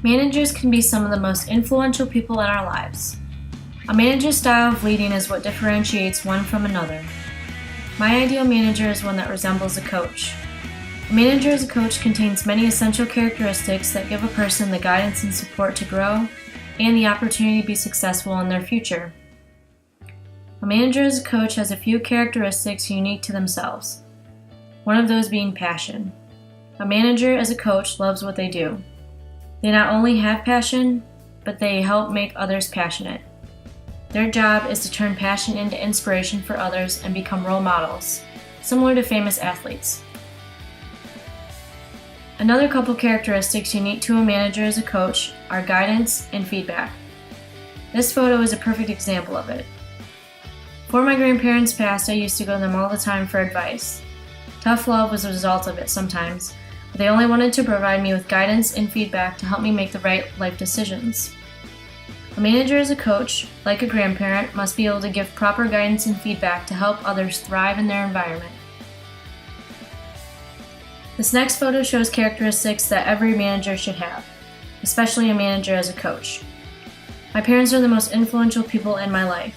Managers can be some of the most influential people in our lives. A manager's style of leading is what differentiates one from another. My ideal manager is one that resembles a coach. A manager as a coach contains many essential characteristics that give a person the guidance and support to grow and the opportunity to be successful in their future. A manager as a coach has a few characteristics unique to themselves, one of those being passion. A manager as a coach loves what they do. They not only have passion, but they help make others passionate. Their job is to turn passion into inspiration for others and become role models, similar to famous athletes. Another couple characteristics unique to a manager as a coach are guidance and feedback. This photo is a perfect example of it. Before my grandparents passed, I used to go to them all the time for advice. Tough love was a result of it sometimes, but they only wanted to provide me with guidance and feedback to help me make the right life decisions. A manager as a coach, like a grandparent, must be able to give proper guidance and feedback to help others thrive in their environment. This next photo shows characteristics that every manager should have, especially a manager as a coach. My parents are the most influential people in my life.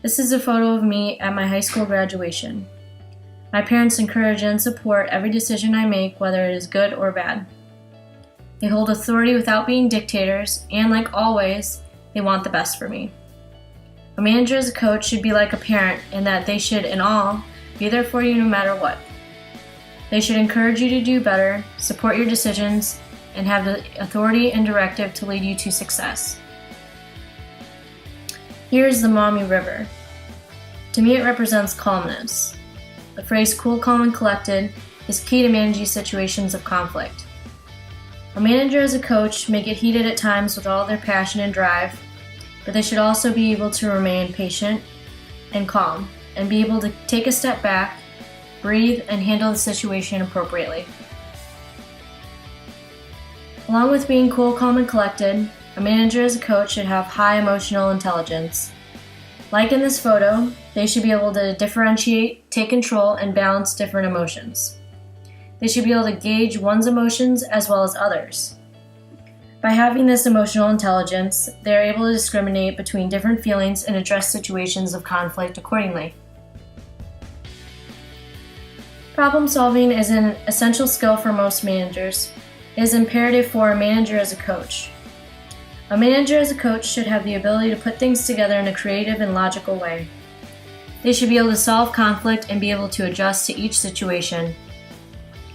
This is a photo of me at my high school graduation. My parents encourage and support every decision I make, whether it is good or bad. They hold authority without being dictators, and like always, they want the best for me. A manager as a coach should be like a parent in that they should, in all, be there for you no matter what. They should encourage you to do better, support your decisions, and have the authority and directive to lead you to success. Here is the Maumee River. To me, it represents calmness. The phrase cool, calm, and collected is key to managing situations of conflict. A manager as a coach may get heated at times with all their passion and drive, but they should also be able to remain patient and calm and be able to take a step back, breathe, and handle the situation appropriately. Along with being cool, calm, and collected, a manager as a coach should have high emotional intelligence. Like in this photo, they should be able to differentiate, take control, and balance different emotions. They should be able to gauge one's emotions as well as others. By having this emotional intelligence, they are able to discriminate between different feelings and address situations of conflict accordingly. Problem solving is an essential skill for most managers. It is imperative for a manager as a coach. A manager as a coach should have the ability to put things together in a creative and logical way. They should be able to solve conflict and be able to adjust to each situation.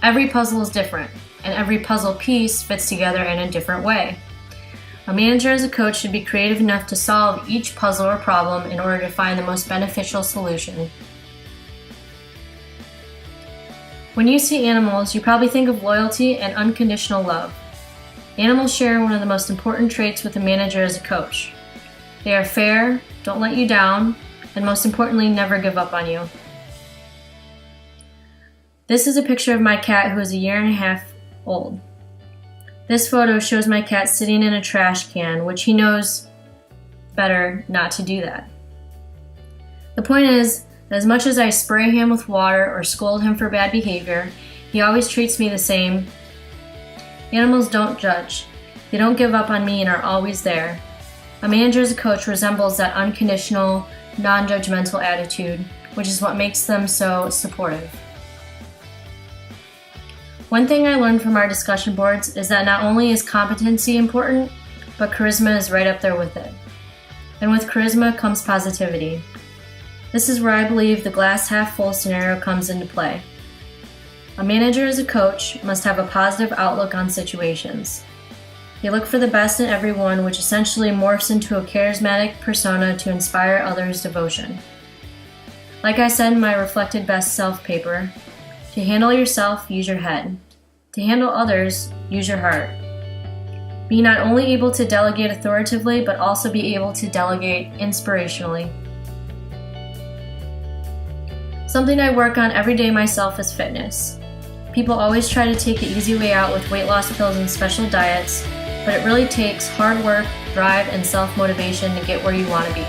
Every puzzle is different, and every puzzle piece fits together in a different way. A manager as a coach should be creative enough to solve each puzzle or problem in order to find the most beneficial solution. When you see animals, you probably think of loyalty and unconditional love. Animals share one of the most important traits with a manager as a coach. They are fair, don't let you down, and most importantly, never give up on you. This is a picture of my cat who is a 1.5 years old. This photo shows my cat sitting in a trash can, which he knows better not to do that. The point is that as much as I spray him with water or scold him for bad behavior, he always treats me the same. Animals don't judge. They don't give up on me and are always there. A manager as a coach resembles that unconditional, non-judgmental attitude, which is what makes them so supportive. One thing I learned from our discussion boards is that not only is competency important, but charisma is right up there with it. And with charisma comes positivity. This is where I believe the glass half full scenario comes into play. A manager as a coach must have a positive outlook on situations. They look for the best in everyone, which essentially morphs into a charismatic persona to inspire others' devotion. Like I said in my Reflected Best Self paper, to handle yourself, use your head. To handle others, use your heart. Be not only able to delegate authoritatively, but also be able to delegate inspirationally. Something I work on every day myself is fitness. People always try to take the easy way out with weight loss pills and special diets, but it really takes hard work, drive, and self-motivation to get where you want to be.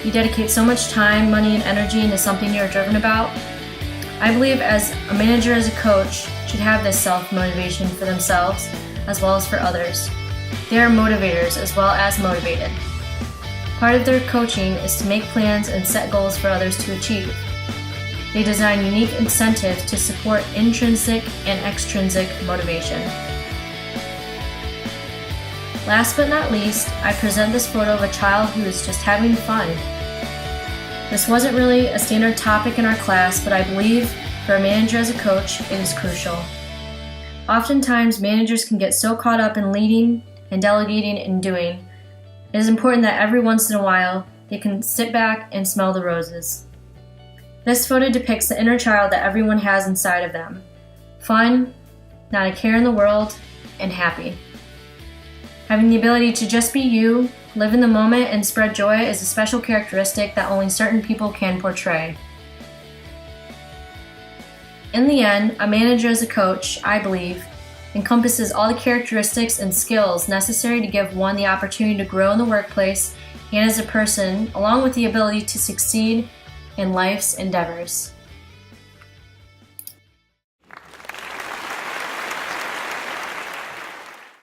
You dedicate so much time, money, and energy into something you're driven about. I believe as a manager, as a coach, should have this self-motivation for themselves, as well as for others. They are motivators as well as motivated. Part of their coaching is to make plans and set goals for others to achieve. They design unique incentives to support intrinsic and extrinsic motivation. Last but not least, I present this photo of a child who is just having fun. This wasn't really a standard topic in our class, but I believe for a manager as a coach, it is crucial. Oftentimes, managers can get so caught up in leading and delegating and doing. It is important that every once in a while, they can sit back and smell the roses. This photo depicts the inner child that everyone has inside of them. Fun, not a care in the world, and happy. Having the ability to just be you, live in the moment, and spread joy is a special characteristic that only certain people can portray. In the end, a manager as a coach, I believe, encompasses all the characteristics and skills necessary to give one the opportunity to grow in the workplace and as a person, along with the ability to succeed in life's endeavors.